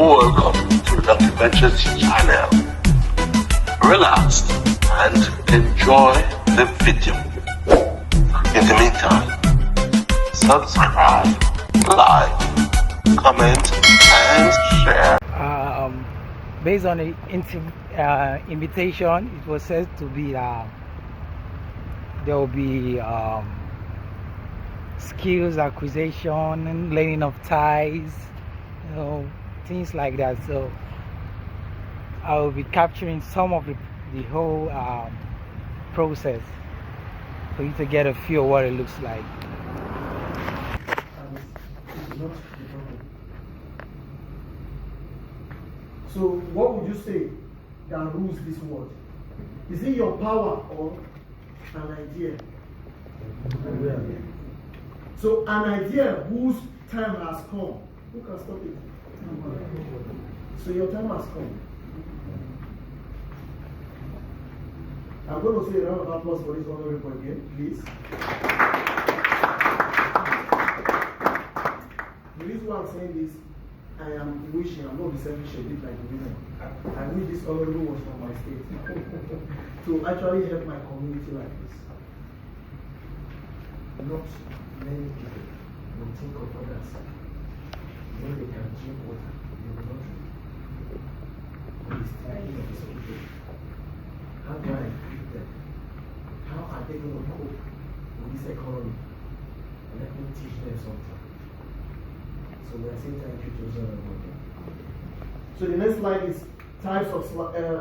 Welcome to Lucky Ventures channel. Relax and enjoy the video. In the meantime, subscribe, like, comment, and share. Based on the invitation, it was said to be there will be skills acquisition and learning of ties, things like that. So I will be capturing some of the whole process for you to get a feel of what it looks like. So what would you say that rules this world? Is it your power or an idea? So an idea whose time has come, who can stop it? So your time has come. I'm going to say a round of applause for this honorable again, please. The reason why I'm saying this, I am wishing, I'm not be selfish a bit like the women. I wish this honorable was from my state to actually help my community like this. Not many people will think of others. When they can drink water, they will not drink. But it's thinking of these people. How do I equip them? How are they going to cope with this economy? And let me teach them something. So we are saying thank you to Zara. So the next slide is types of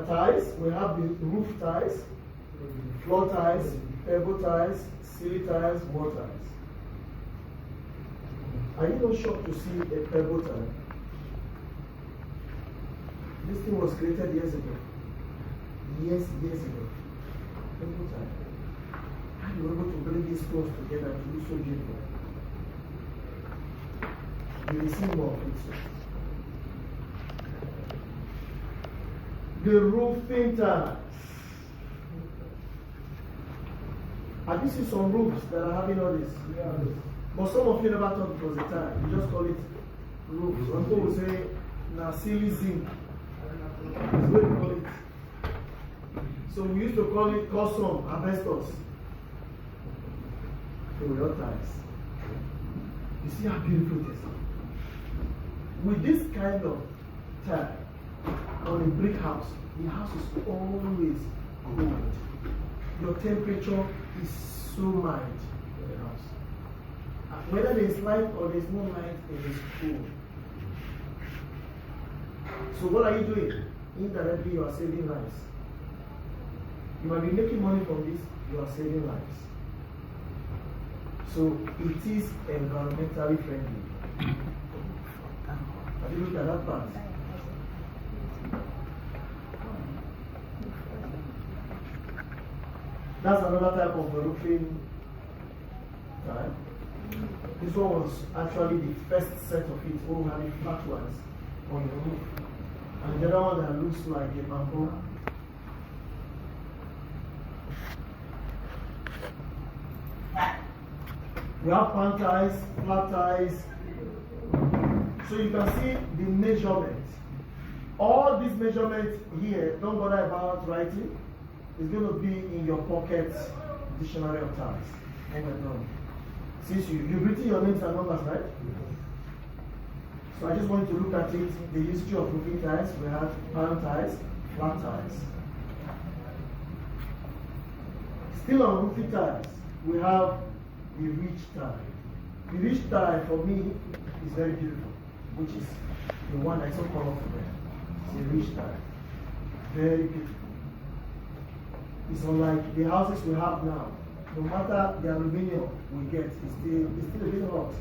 ties. We have the roof ties, floor ties, pebble ties, silly ties, wall ties. Are you not shocked to see a pebble tie? This thing was created years ago. Years ago. Pebble tie. How you were able to bring these stones together to do so beautiful? You will see more of it. The roofing tiles. Have you seen some roofs that are having all this? Yeah. But some of you never thought it was a tile. You just call it roof. Some people will say, silly zinc. That's what we call it. So we used to call it custom asbestos. They were all tiles. You see how beautiful it is? With this kind of tile on a brick house, the house is always cold. Your temperature is so mild in the house. Whether there is light or there is no light, it is cool. So what are you doing? Indirectly, you are saving lives. You might be making money from this, you are saving lives. So it is environmentally friendly. Have you looked at that part? That's another type of roofing tile. This one was actually the first set of it, all having flat ones on the roof. And the other one that looks like a bamboo. We have pan ties, flat ties. So you can see the measurement. All these measurements here, don't bother about writing. It's going to be in your pocket dictionary of ties. Since you've written your names and numbers, right? So I just want you to look at it, the history of roofing ties. We have pan ties, flat ties. Still on roofing ties, we have the ridge tie. The ridge tie for me is very beautiful, which is the one that's so colorful there. It's a ridge tie. Very beautiful. It's unlike the houses we have now. No matter the aluminium we get, it's still a bit hot.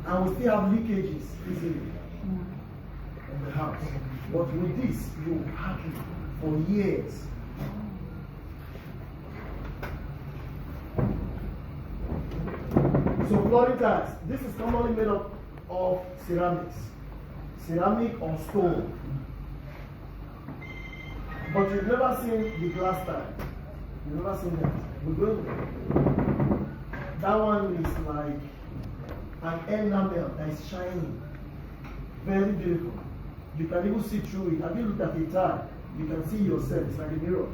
And we still have leakages easily in the house. But with this, you have it for years. So flooring tiles, this is commonly made up of ceramics. Ceramic or stone. But you've never seen the glass tile. You've never seen that. We're going there. That one is like an enamel that is shining. Very beautiful. You can even see through it. Have you looked at a tile? You can see yourself. It's like a mirror.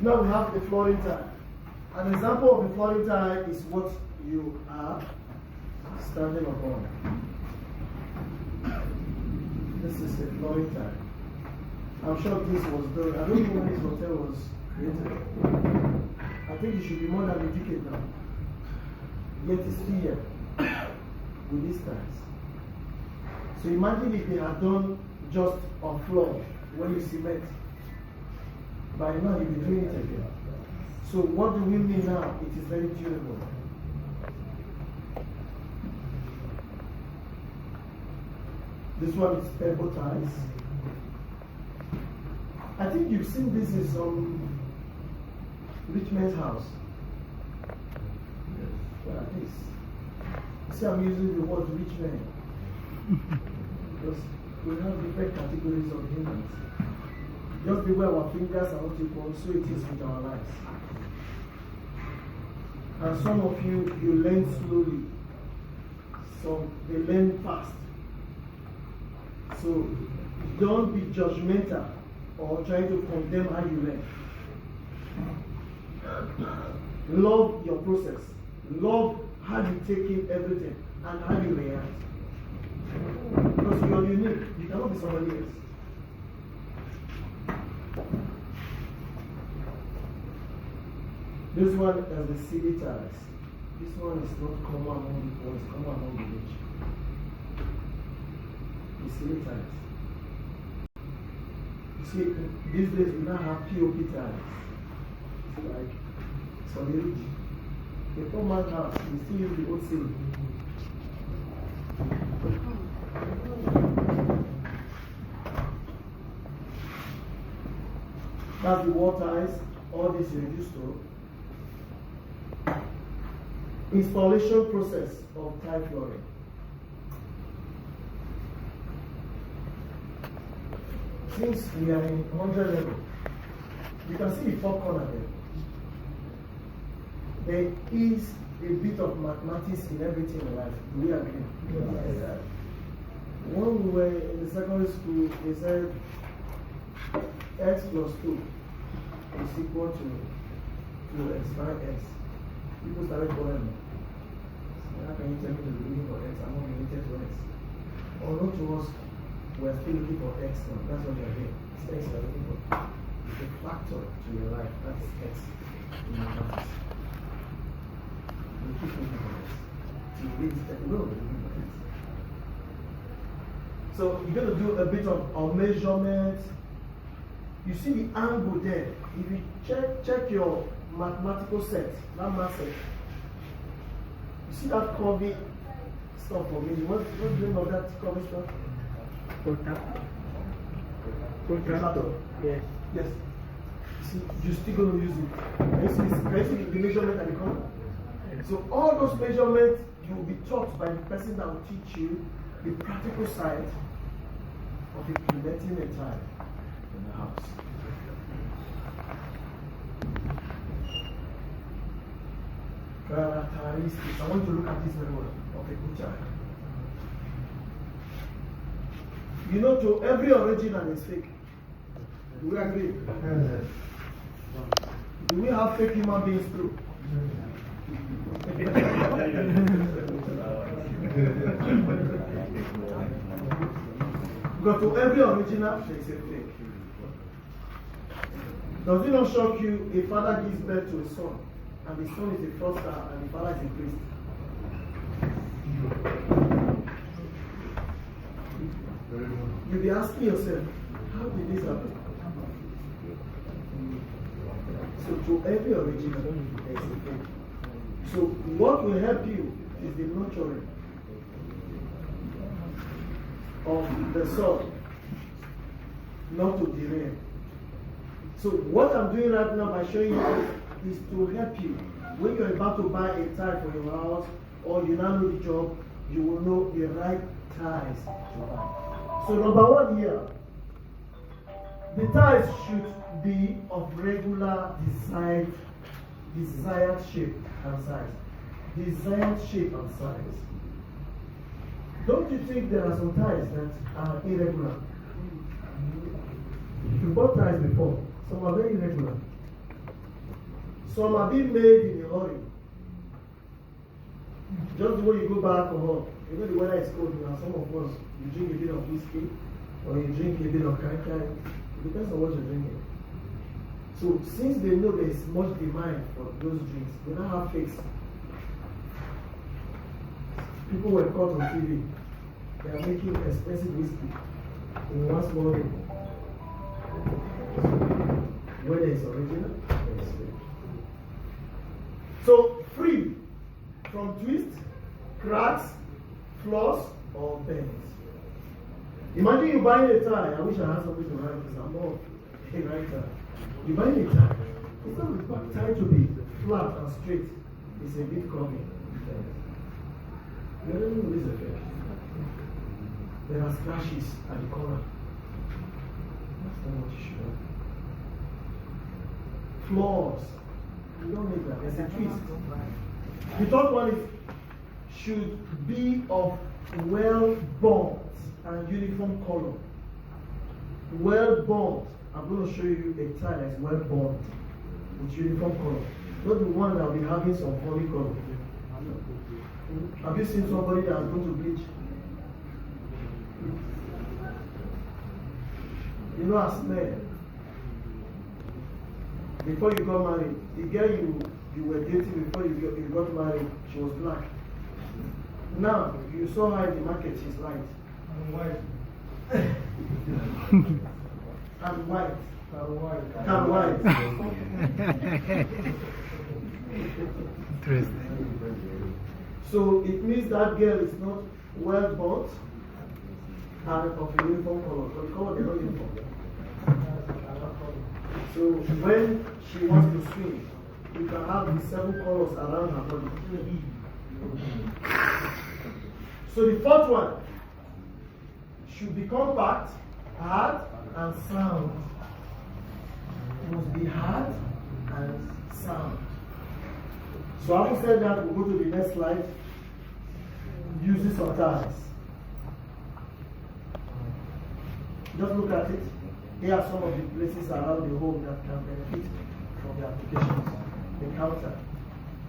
Now we have the flooring tile. An example of a flooring tile is what you are standing upon. This is a flooring tile. I'm sure this was done. I don't know when this hotel was created. I think it should be more than a decade now. Yet it's still here with these tiles. So imagine if they had done just on floor when you cement. By now you'll be doing it again. So what do we mean now? It is very durable. This one is pebble tiles. I think you've seen this in some rich man's house. Like this. See, I'm using the word rich man because we have different categories of humans. Just beware our fingers are not equal, so it is with our lives. And some of you learn slowly. Some they learn fast. So don't be judgmental or try to condemn how you learn. Love your process. Love how you take in everything and how you react. Because you are unique. You cannot be somebody else. This one is the city tiles. This one is not common among the poor, it's common among the rich. The city tiles. You see, these days we now have POP tiles. It's like, it's for the rich. The poor man's house, we still use the old ceiling. That's the wall tiles, all this is reduced to. Installation process of tile flooring. Since we are in 100 level, you can see the four corner there. There is a bit of mathematics in everything in life. Do we agree? Yes. When we were in the secondary school, they said x plus 2 is equal to x minus x. People started calling me. How can you tell me the beginning for x? I'm not related to x. Although to us, we're still looking for x now. That's what you're doing. It's x you're looking for. It's a factor to your life. That's x in your maths. You keep looking for x. So you read this no, you're looking for x. So you're going to do a bit of measurement. You see the angle there. If you check your mathematical set, that math set, you see that curvy stuff for me. What's the name of that curvy stuff? Protractor. Yes. Yes. See, you're still going to use it. Can you see the measurement at the corner? So all those measurements you will be taught by the person that will teach you the practical side of implementing a tile in the house. Characteristics. I want to look at this very well of a good child. You know, to every original is fake. Do we agree? Yes. Do we have fake human beings too? Because to every original there is a fake. Does it not shock you a father gives birth to a son? And the son is a foster and the father is a priest. You'll be asking yourself, how did this happen? So to every original, there is a fake. So what will help you is the nurturing of the soul, not to derail. So what I'm doing right now by showing you this is to help you. When you're about to buy a tile for your house or you now know the job, you will know the right tiles to buy. So number one here, the tiles should be of regular design desired shape and size. Desired shape and size. Don't you think there are some ties that are irregular? You bought ties before. Some are very irregular. Some are being made in a hurry. Just the way you go back or home. You know the weather is cold now. Some of us, you drink a bit of whiskey or you drink a bit of kai. It depends on what you're drinking. So since they know there is much demand for those drinks, they don't have fix. People were caught on TV. They are making expensive whiskey in one small room. Whether it's original or it's fake. So free from twists, cracks, flaws, or bends. Imagine you buying a tie. I wish I had something to write because I'm more a writer. You buy a tie. It's not tied to be flat and straight. It's a bit curvy. You don't know this effect. There are scratches at the corner. That's not what you should have. Flaws. You don't need that. There's a twist. The third one is should be of well bought and uniform color. Well bought. I'm going to show you a tie that's well bought with uniform color. Not the one that will be having some funny color. Have you seen somebody that is going to bleach? You know a smell. Before you got married, the girl you were dating before you got married, she was black. Now, you saw her in the market, she's light. And white. And white. And white. Interesting. So it means that girl is not well bought and of a uniform color. So the color is not uniform. So when she wants to swim, you can have the 7 colors around her body. So the fourth one should be compact, hard, and sound. It must be hard and sound. So having said that, we'll go to the next slide. Uses of ties. Just look at it. Here are some of the places around the home that can benefit from the applications. The counter.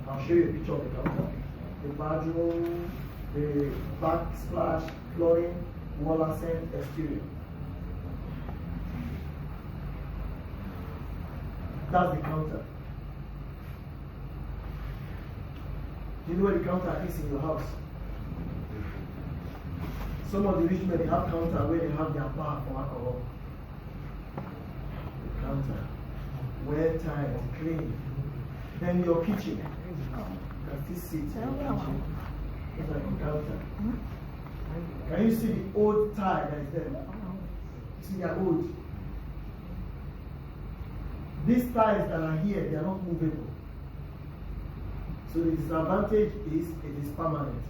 I'll show you a picture of the counter. The bathroom, the backsplash, flooring, wall accent, exterior. That's the counter. Do you know where the counter is in your house? Some of the rich men, they have counter where they have their bar for alcohol. The counter. Well tiled, clean. Then your kitchen. You can still sit in your kitchen. It's like a counter. Can you see the old tile that is there? See, they are old. These tiles that are here, they are not movable. So the disadvantage is it is permanent.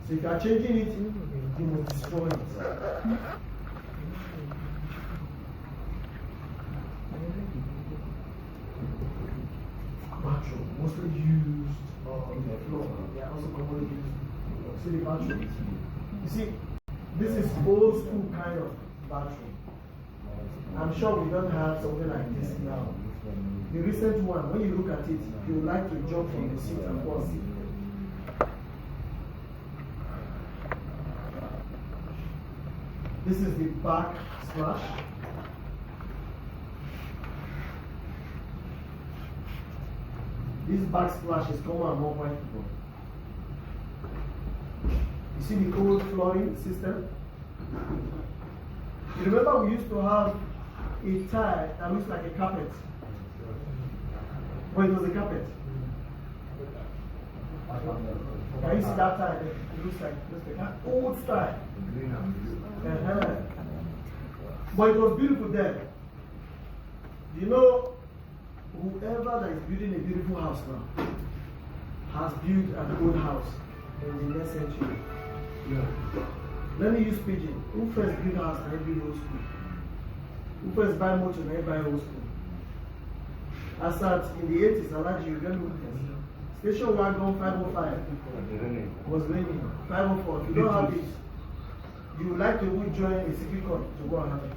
So if you are changing it, you must destroy it. Bathroom, mostly used in the floor. They are also commonly used. See the bathroom. You see, this is old school kind of bathroom. I'm sure we don't have something like this now. The recent one, when you look at it, you would like to jump from the seat and fall asleep. This is the back splash. This back splash is common among white people. You see the old flooring system? You remember we used to have a tile that looks like a carpet. Well, it was a carpet. Can you see that tile? It looks like an old style. But it was beautiful then. You know, whoever that is building a beautiful house now has built an old house in the next century. Yeah. Let me use pidgin. Who first build house and build old school? Who first buy motor and buy old school? As at in the 80s, Alaji, you remember Station Wagon 505 was raining. 504. If you don't have it, you would like to join a secret court to go and have it.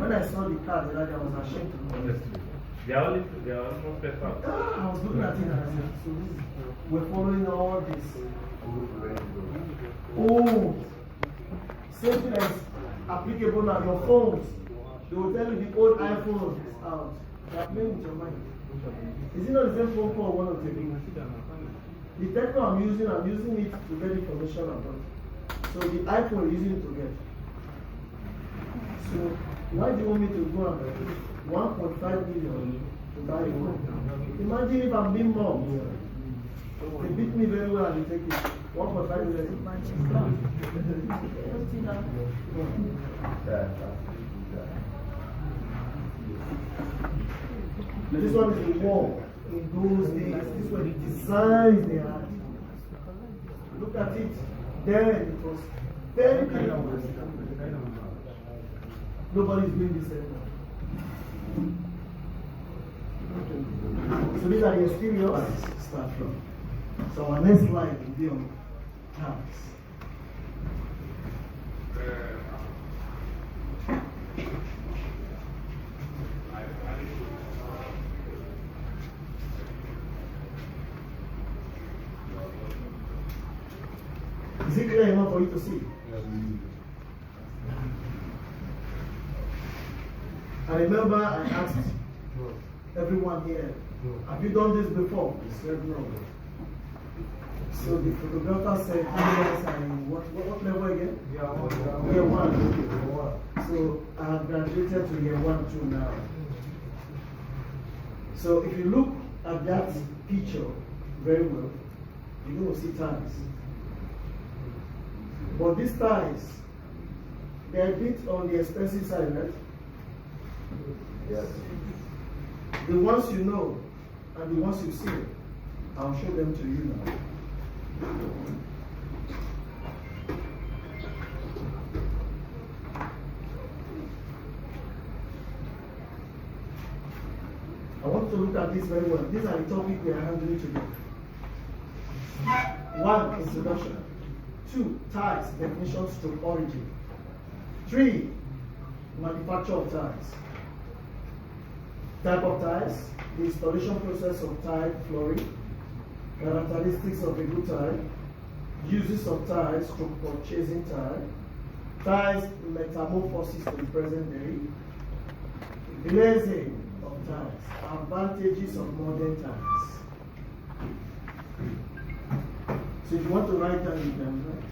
When I saw the car, the I was ashamed to go. They are almost perfect. I was looking at it and I said, so we're following all this. Oh, same thing as applicable now, your phones. They will tell you the old iPhone is out. They are playing with your mind. Is it not the same phone call one of the things? The techno I'm using it to get information about. So the iPhone is using it to get. So why do you want me to go and 1.5 million to buy a phone? Imagine if I'm being mobbed. They beat me very well and they take it. 1.5 million. This one is the wall. In those days, these were the designs they had. Look at it. Then it was very clean. Nobody's doing this anymore. So these are the exteriors start from. So our next slide will be on house. Is it clear enough for you to see? I remember I asked everyone here, have you done this before? They said no. So the photographer said, yes, and what level again? Year one. So I have graduated to year 1, 2 now. So if you look at that picture very well, you're going to see ties. But these ties, they're a bit on the expensive side, right? Yes. The ones you know and the ones you see, I'll show them to you now. I want to look at this very well. These are the topics we are handling today. 1, introduction. 2, ties, definition, stroke, origin. 3, manufacture of ties. Type of ties, the installation process of tie flooring, characteristics of a good tie, uses of ties, stroke purchasing tie, ties metamorphosis to the present day, glazing of ties, advantages of modern ties. So if you want to write down, you can write.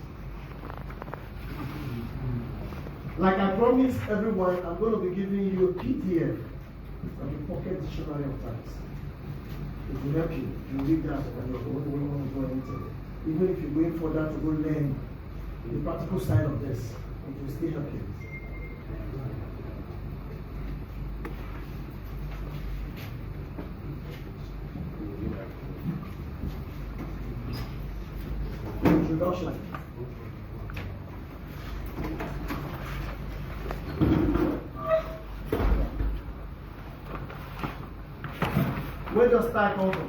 Like I promised everyone, I'm going to be giving you a PDF of the pocket dictionary of ties. It will help you. You read that and you want to go into it. Even if you're going further to go learn the practical side of this, it will still help you. Introduction. Where does tie come from?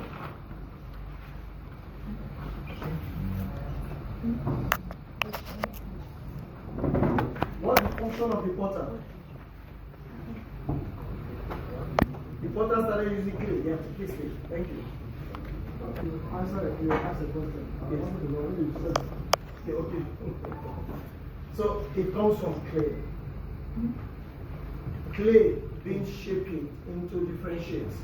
What's the function of the potter? The potter started using clay. They have to fix it. Thank you. Answer the question. Yes. Okay. So it comes from clay. Clay being shaped into different shapes.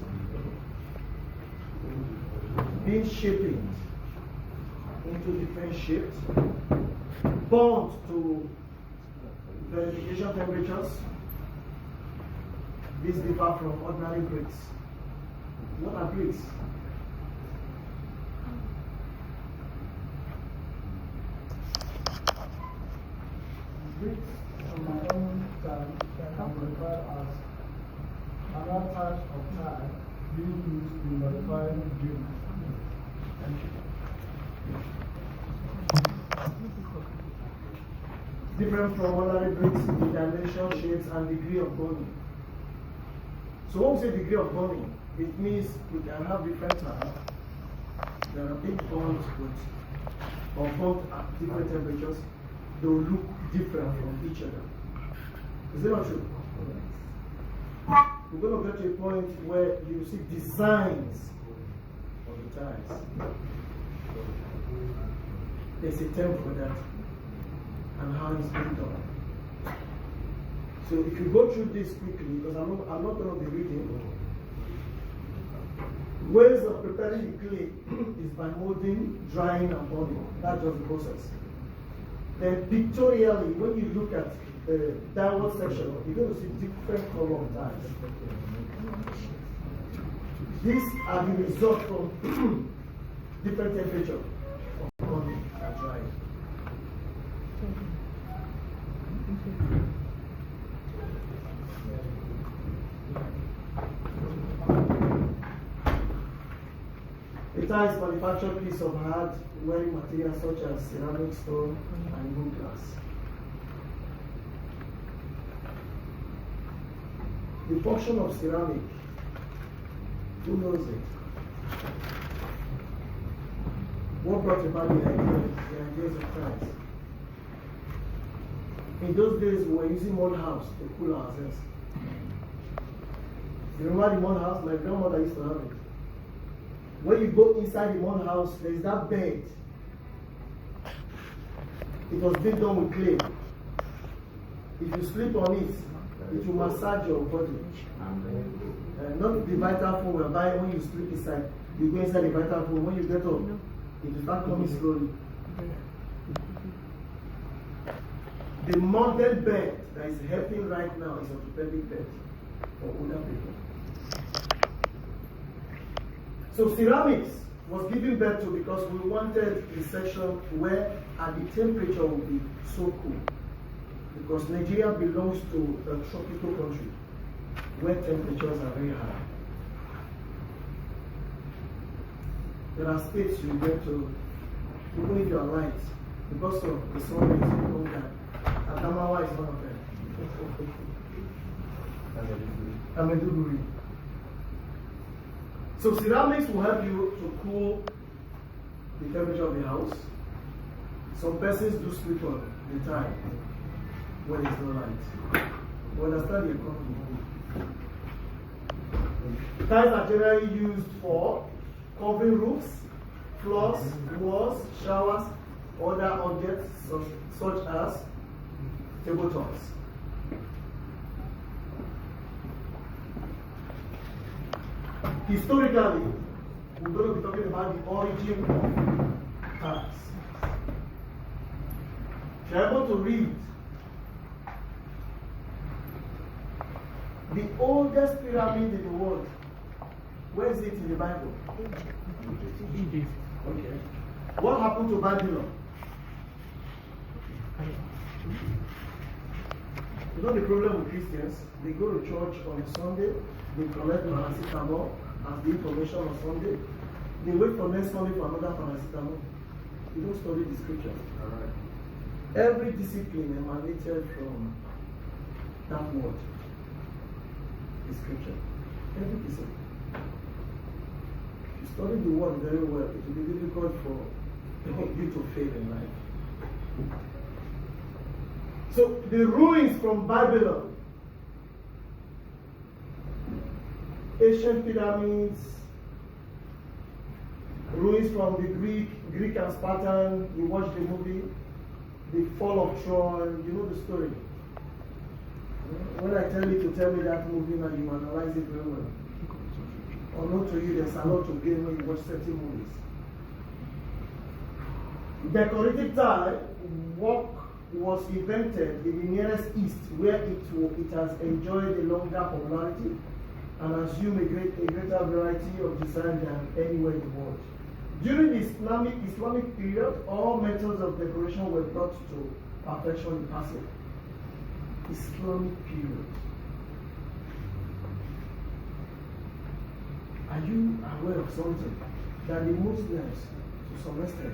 Being shaped into different shapes. Burnt to verification temperatures. These differ from ordinary bricks. What are bricks? Bricks from my own time can be referred as another type of tie being used in modifying buildings. Different from ordinary bricks in dimension, shapes, and degree of burning. So when we say degree of burning, it means we can have different tiles. There are big bonds or both at different temperatures. They will look different from each other. Is it not true? We're going to get to a point where you see designs of the tiles. There's a term for that and how it's being done. So if you go through this quickly, because I'm not going to be reading, ways of preparing the clay is by molding, drying, and burning. That's just the process. Then pictorially, when you look at the downward section, you're going to see different color of tiles. These are the result from different temperature of burning and drying. The tiles manufacture piece of hard wearing materials such as ceramic, stone, and wood glass. The function of ceramic, who knows it? What brought about the ideas of tiles? In those days, we were using mud house to cool ourselves. You remember the mud house? My grandmother used to have it. When you go inside the mud house, there is that bed. It was being done with clay. If you sleep on it, it will massage your body. Not the vital foam we buy when you sleep inside. You go inside the vital foam. When you get up, it will start coming slowly. The modern bed that is helping right now is orthopedic bed for older people. So ceramics was given birth to because we wanted a section where at the temperature would be so cool. Because Nigeria belongs to a tropical country where temperatures are very high. There are states you get to, even if you are light, because of the sun rays, you don't die. Adamawa is one of them. Ameduguri. So ceramics will help you to cool the temperature of the house. Some persons do sleep on the time when it's no light. We understand the economy. Tiles are generally used for covering roofs, floors, walls, showers, other objects such as tabletops. Historically, we're going to be talking about the origin of tiles. If you're able to read, the oldest pyramid in the world, where is it in the Bible? Egypt. Okay. What happened to Babylon? You know the problem with Christians? They go to church on a Sunday, they collect paracetamol as the information on Sunday, they wait for next Sunday for another paracetamol. You don't study the scripture. Alright. Every discipline emanated from that word, the scripture. Every discipline. If you study the word very well, it will be difficult for you to fail in life. So the ruins from Babylon, ancient pyramids, ruins from the Greek and Spartan. You watch the movie, The Fall of Troy. You know the story. When I tell you to tell me that movie, now you analyze it very well. Or not to you, there's a lot to gain when you watch certain movies. Decorative tile work was invented in the nearest east, where it has enjoyed a longer popularity and assumed a greater variety of design than anywhere in the world. During the Islamic period, all methods of decoration were brought to perfection in Persia. Islamic period. Are you aware of something? That the Muslims, to some extent,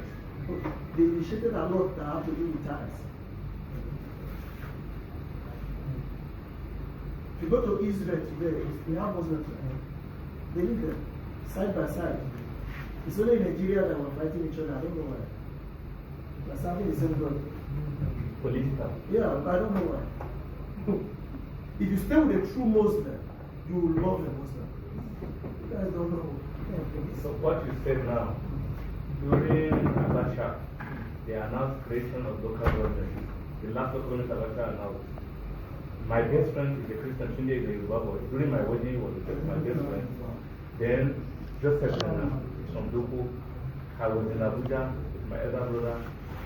they initiated a lot that have to do with tiles. If you go to Israel today, we have Muslims. They live there, side by side. It's only in Nigeria that we're fighting each other. I don't know why. We're serving the same God. Political. Yeah, but I don't know why. If you stay with a true Muslim, you will love a Muslim. You guys don't know. So what you said now, during Abacha, they announced creation of local government. The last local government Abacha announced. My best friend is a Christian, Tunde is a Yoruba boy. During my wedding, he was my best friend. Then, Joseph Lena from Doko, I was in Abuja with my elder brother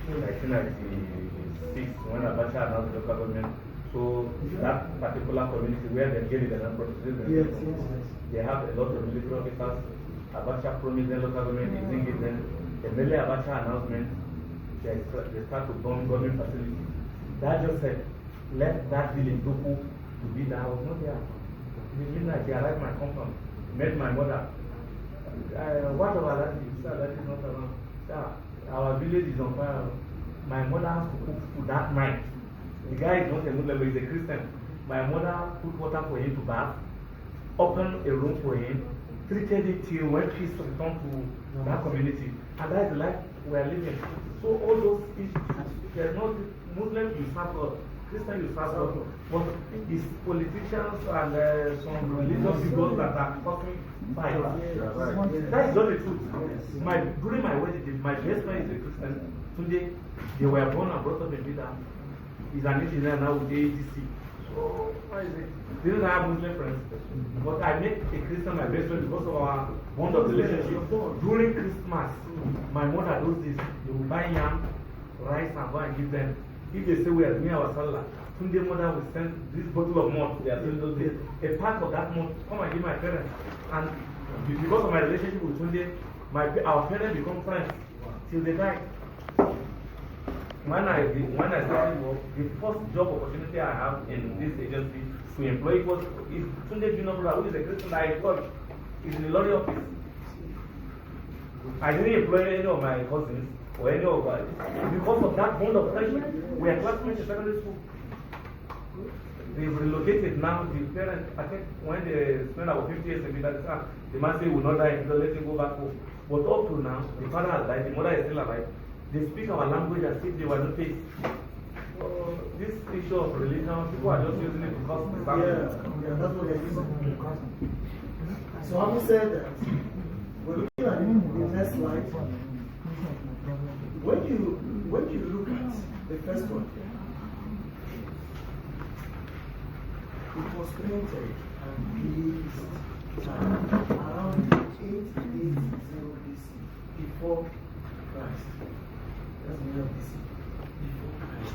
in 1996 when Abacha announced the local government. So, that particular community where they get it and Yes. they have a lot of military officers. Abacha promised them local government, they didn't give them. Immediately Abacha announcement, they start to bomb government facilities. That just said, let that village Doko to be there. I was not there. In the midnight, they arrived my compound, met my mother. What about that? Sir, that is not around. Sir, our village is on fire. My mother has to cook food that night. The guy is not a Muslim, but he's a Christian. My mother put water for him to bath, opened a room for him, treated it till when peace returned to that community. And that is the life we are living. So all those issues, there's not Muslim, you serve God. Christian, you serve God. But it's politicians and some religious people that are causing fight. That is not the truth. During my wedding, my best friend is a Christian. Today, they were born and brought up in Bida. He's an engineer now with the ATC. So, why is it? They don't have Muslim friends. But I make a Christian my best friend because of our bond of relationship. During Christmas, my mother does this. They will buy yam, rice, and go and give them. If they say we are near our Salah, Tunde mother will send this bottle of malt. They are doing those days. A pack of that malt, come and give my parents. And because of my relationship with Tunde, our parents become friends till they die. When I started work, the first job opportunity I have in this agency to employ was Tunde Junior brother, who is a Christian I got. He's in the lorry office. I didn't employ any of my cousins or any of my, because of that bond of friendship. We are classmates in secondary school. They've relocated now. The parents, I think when they spend about 50 years in that, the man say will not die, so let him go back home. But up to now, the father has died, the mother is still alive. They speak our language as if they were not paid. So this issue of religion, people are just using it because it's yeah, that's what they're using. So having said that, we're looking at the next slide. When you look at the first one, it was printed and released around 880 BC, before Christ. That's the year of BC, before Christ.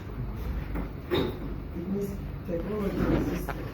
It means technology existed